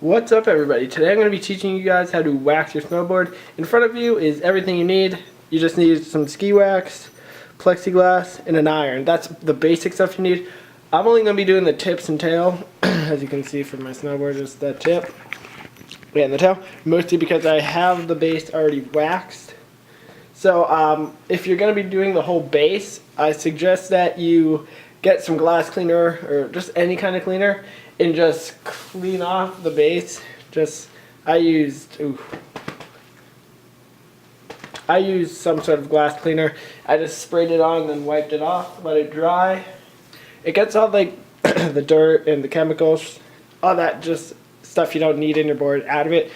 What's up, everybody? Today I'm going to be teaching you guys how to wax your snowboard. In front of you is everything you need. You just need some ski wax, plexiglass, and an iron. That's the basic stuff you need. I'm only going to be doing the tips and tail, as you can see from my snowboard, just the tip and the tail, mostly because I have the base already waxed. So if you're going to be doing the whole base, I suggest that you get some glass cleaner or just any kind of cleaner and just clean off the base. I used some sort of glass cleaner. I just sprayed it on and then wiped it off, let it dry. It gets all like the dirt and the chemicals, all that just stuff you don't need in your board out of it.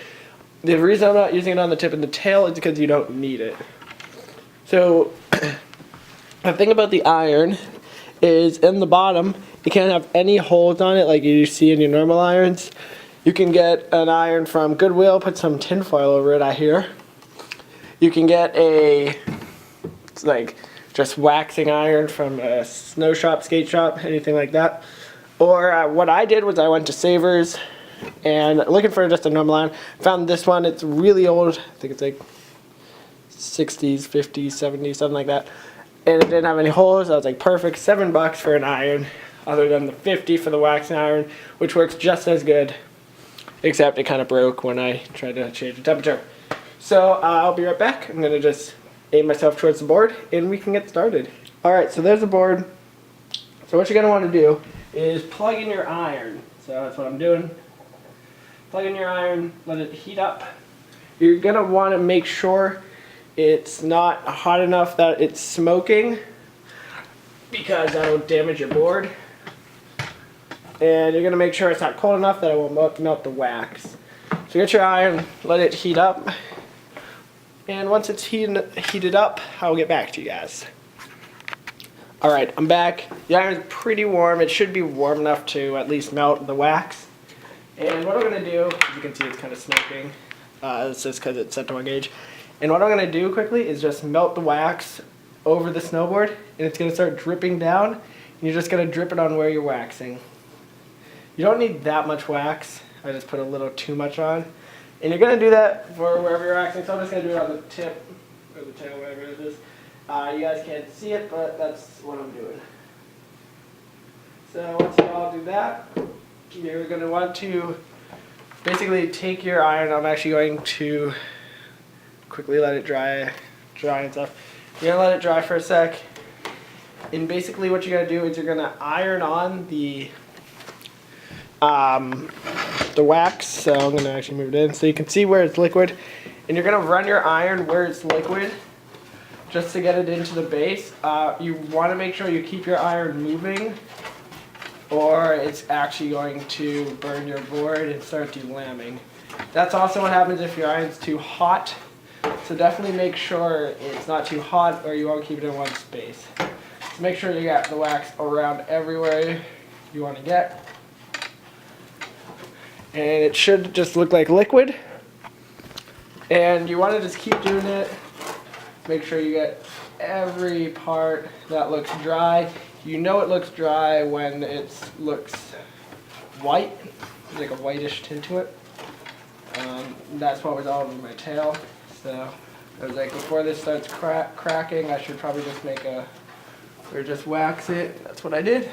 The reason I'm not using it on the tip and the tail is because you don't need it. So the thing about the iron is in the bottom, you can't have any holes on it like you see in your normal irons. You can get an iron from Goodwill, put some tin foil over it, I hear. You can get it's like just waxing iron from a snow shop, skate shop, anything like that. Or what I did was I went to Savers and looking for just a normal iron. Found this one. It's really old. I think it's like 60s, 50s, 70s, something like that. And it didn't have any holes. I was like, perfect, $7 for an iron, other than the 50 for the waxing iron, which works just as good, except it kind of broke when I tried to change the temperature. So I'll be right back. I'm gonna just aim myself towards the board and we can get started. All right, so there's the board. So what you're gonna want to do is plug in your iron. So that's what I'm doing. Plug in your iron, let it heat up. You're gonna want to make sure it's not hot enough that it's smoking, because that will damage your board. And you're going to make sure it's not cold enough that it will melt the wax. So get your iron, let it heat up. And once it's heated up, I'll get back to you guys. Alright, I'm back. The iron's pretty warm. It should be warm enough to at least melt the wax. And what I'm going to do, as you can see, it's kind of smoking. It's just because it's set to 1 gauge. And what I'm going to do quickly is just melt the wax over the snowboard, and it's going to start dripping down, and you're just going to drip it on where you're waxing. You don't need that much wax. I just put a little too much on. And you're going to do that for wherever you're waxing, so I'm just going to do it on the tip, or the tail, whatever it is. You guys can't see it, but that's what I'm doing. So once you all do that, you're going to want to basically take your iron. I'm actually going to quickly let it dry and stuff. You're gonna let it dry for a sec, and basically what you're gonna do is you're gonna iron on the wax. So I'm gonna actually move it in so you can see where it's liquid, and you're gonna run your iron where it's liquid just to get it into the base. You want to make sure you keep your iron moving, or it's actually going to burn your board and start delamming. That's also what happens if your iron's too hot. So definitely make sure it's not too hot, or you won't keep it in one space. So make sure you got the wax around everywhere you want to get. And it should just look like liquid. And you want to just keep doing it. Make sure you get every part that looks dry. You know it looks dry when it looks white. There's like a whitish tint to it. That's what was all over my tail. So I was like, before this starts cracking, I should probably just wax it. That's what I did.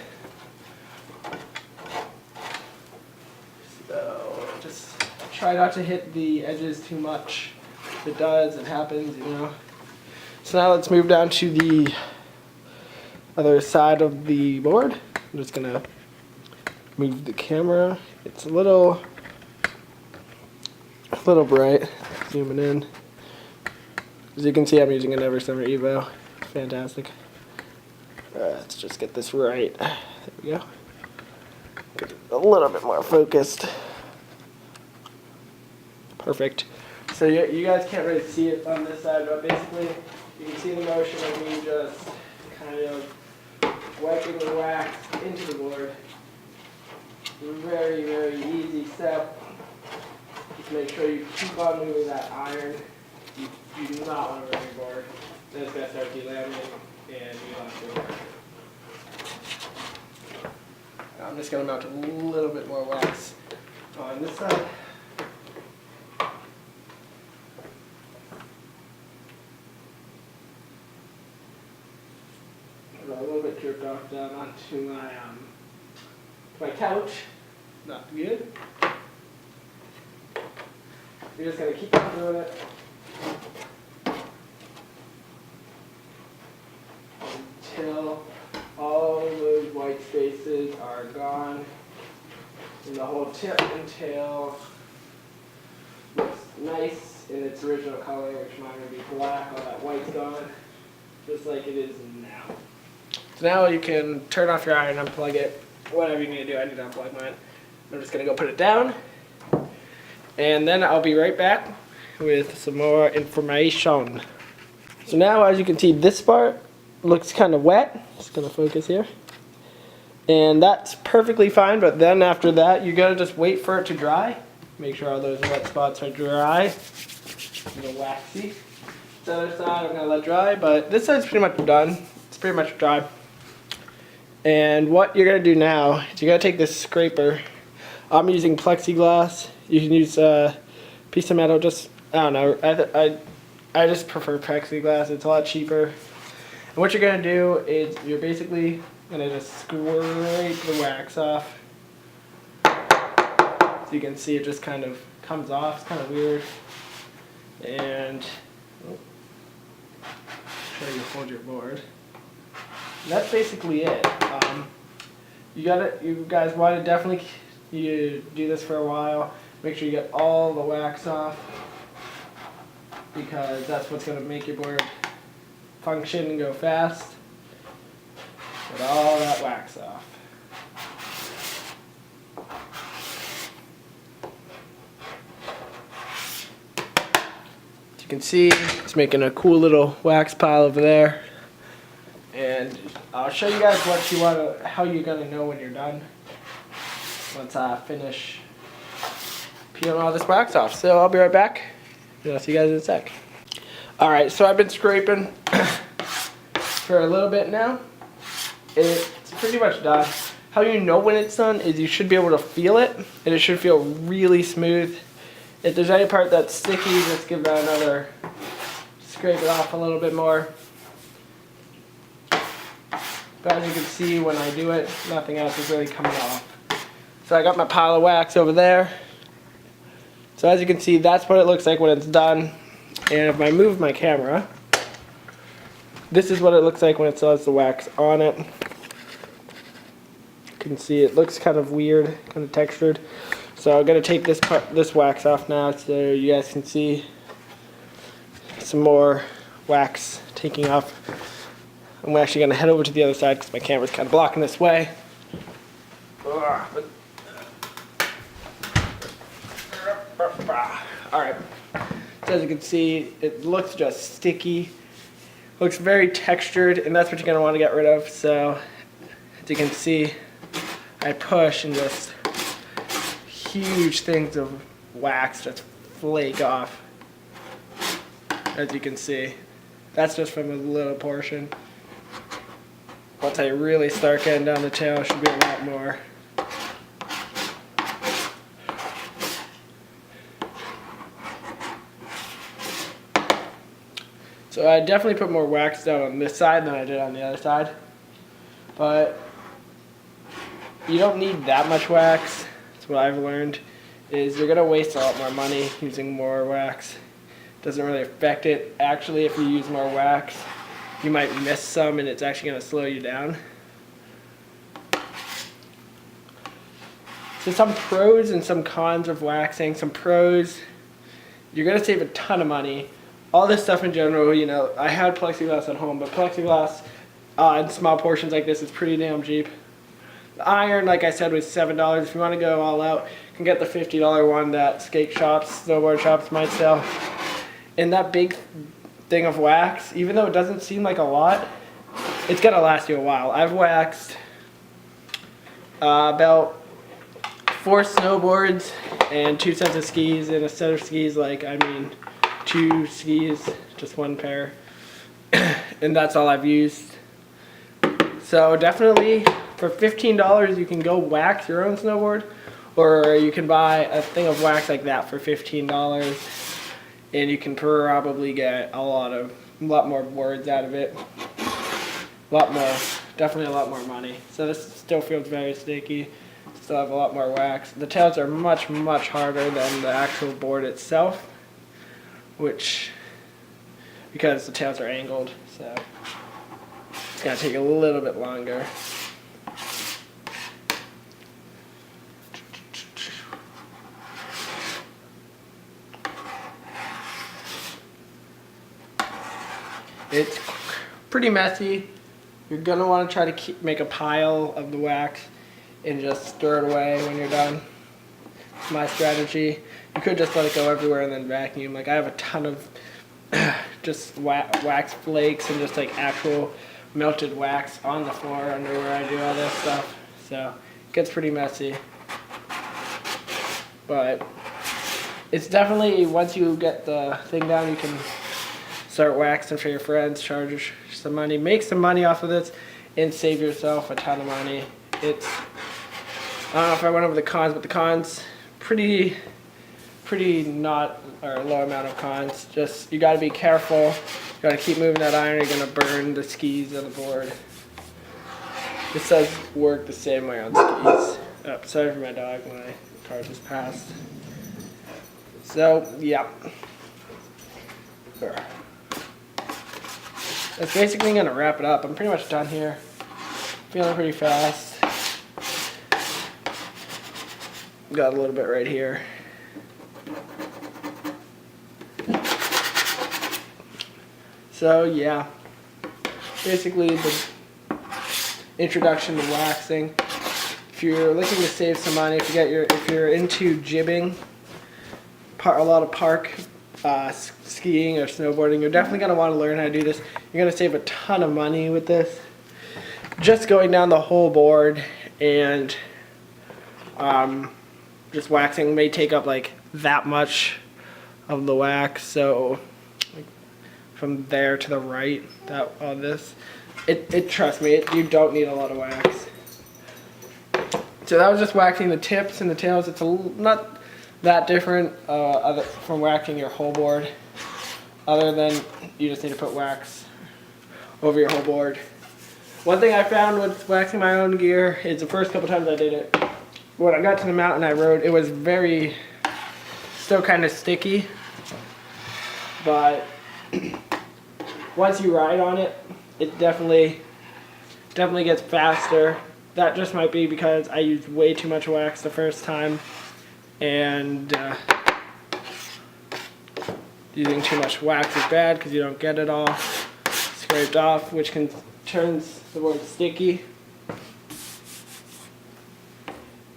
So just try not to hit the edges too much. If it does, it happens, you know. So now let's move down to the other side of the board. I'm just gonna move the camera. It's a little bright. Zooming in. As you can see, I'm using an Ever Summer Evo. Fantastic. Let's just get this right. There we go. Get it a little bit more focused. Perfect. So you guys can't really see it on this side, but basically you can see the motion of me just kind of wiping the wax into the board. Very, very easy step. Just make sure you keep on moving that iron. You do not want to burn your board. Then it's going to start delaminating and you lost your board. I'm just going to melt a little bit more wax On this side. A little bit dripped off down onto my couch. Not good. You're just gonna keep on doing it until all those white spaces are gone and the whole tip and tail looks nice in its original color, which mine would be black. All that white's gone, just like it is now. So now you can turn off your iron, unplug it, whatever you need to do. I need to unplug mine. I'm just gonna go put it down, and then I'll be right back with some more information. So now, as you can see, this part looks kind of wet. Just gonna focus here. And that's perfectly fine, but then after that, you gotta just wait for it to dry. Make sure all those wet spots are dry. A little waxy. This other side I'm gonna let dry, but this side's pretty much done. It's pretty much dry. And what you're gonna do now is you're gonna take this scraper. I'm using plexiglass. You can use a piece of metal, just, I don't know, I just prefer plexiglass. It's a lot cheaper. And what you're gonna do is you're basically gonna just scrape the wax off. So you can see it just kind of comes off. It's kind of weird. And show you hold your board. And that's basically it. You guys want to definitely do this for a while. Make sure you get all the wax off, because that's what's going to make your board function and go fast. Get all that wax off. As you can see, it's making a cool little wax pile over there. And I'll show you guys how you're going to know when you're done once I finish peeling all this wax off. So I'll be right back, and I'll see you guys in a sec. Alright, so I've been scraping for a little bit now. It's pretty much done. How you know when it's done is you should be able to feel it, and it should feel really smooth. If there's any part that's sticky, just give that another scrape it off a little bit more. But as you can see, when I do it, nothing else is really coming off. So I got my pile of wax over there. So as you can see, that's what it looks like when it's done. And if I move my camera, this is what it looks like when it still has the wax on it. You can see it looks kind of weird, kind of textured. So I'm going to take this wax off now so you guys can see some more wax taking off. I'm actually going to head over to the other side because my camera's kind of blocking this way. Alright, so as you can see, it looks just sticky. Looks very textured, and that's what you're going to want to get rid of. So as you can see, I push and just huge things of wax just flake off. As you can see, that's just from a little portion. Once I really start getting down the tail, it should be a lot more. So I definitely put more wax down on this side than I did on the other side. But you don't need that much wax. That's what I've learned, is you're going to waste a lot more money using more wax. It doesn't really affect it. Actually, if you use more wax, you might miss some and it's actually going to slow you down. So some pros and some cons of waxing. Some pros, you're going to save a ton of money. All this stuff in general, you know, I had plexiglass at home, but plexiglass in small portions like this is pretty damn cheap. The iron, like I said, was $7. If you want to go all out, you can get the $50 one that skate shops, snowboard shops might sell. And that big thing of wax, even though it doesn't seem like a lot, it's gonna last you a while. I've waxed about 4 snowboards and 2 sets of skis, and a set of skis, like, I mean 2 skis, just 1 pair, and that's all I've used. So definitely for $15 you can go wax your own snowboard, Or you can buy a thing of wax like that for $15, and you can probably get a lot more boards out of it. Definitely a lot more money. So this still feels very sticky. Still have a lot more wax. The tails are much, much harder than the actual board itself, because the tails are angled, so it's gonna take a little bit longer. It's pretty messy. You're gonna want to try to make a pile of the wax and just stir it away when you're done. It's my strategy. You could just let it go everywhere and then vacuum. Like I have a ton of just wax flakes and just like actual melted wax on the floor under where I do all this stuff. So it gets pretty messy. But it's definitely, once you get the thing down, you can start waxing for your friends, charge some money, make some money off of this, and save yourself a ton of money. I don't know if I went over the cons, but the cons, pretty not, or low amount of cons. Just, you gotta be careful. You gotta keep moving that iron, you're gonna burn the skis on the board. This does work the same way on skis. Oh, sorry for my dog, my car just passed. So, yeah. That's basically gonna wrap it up. I'm pretty much done here. Feeling pretty fast. Got a little bit right here. So yeah, basically the introduction to waxing. If you're looking to save some money, if you're into jibbing, a lot of park skiing or snowboarding, you're definitely going to want to learn how to do this. You're going to save a ton of money with this. Just going down the whole board and just waxing may take up like that much of the wax. So like, from there to the right, trust me, you don't need a lot of wax. So that was just waxing the tips and the tails. It's not that different from waxing your whole board, other than you just need to put wax over your whole board. One thing I found with waxing my own gear is the first couple times I did it, when I got to the mountain I rode, it was still kind of sticky, but once you ride on it, it definitely gets faster. That just might be because I used way too much wax the first time, and using too much wax is bad because you don't get it all scraped off, which turns the board sticky.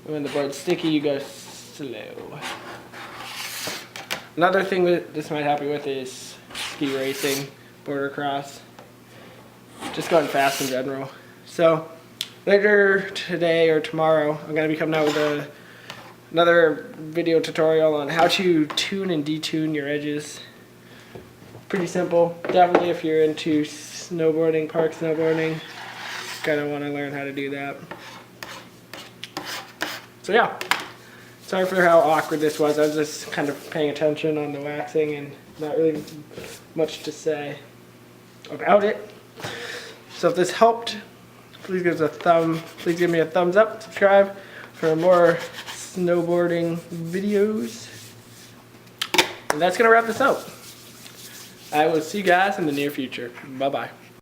And when the board's sticky, you go slow. Another thing that this might help you with is ski racing, border cross, just going fast in general. So later today or tomorrow, I'm going to be coming out with another video tutorial on how to tune and detune your edges. Pretty simple. Definitely if you're into snowboarding, park snowboarding, kind of want to learn how to do that. So yeah, sorry for how awkward this was. I was just kind of paying attention on the waxing and not really much to say about it. So if this helped, please give me a thumbs up, subscribe for more snowboarding videos. And that's gonna wrap this up. I will see you guys in the near future. Bye bye.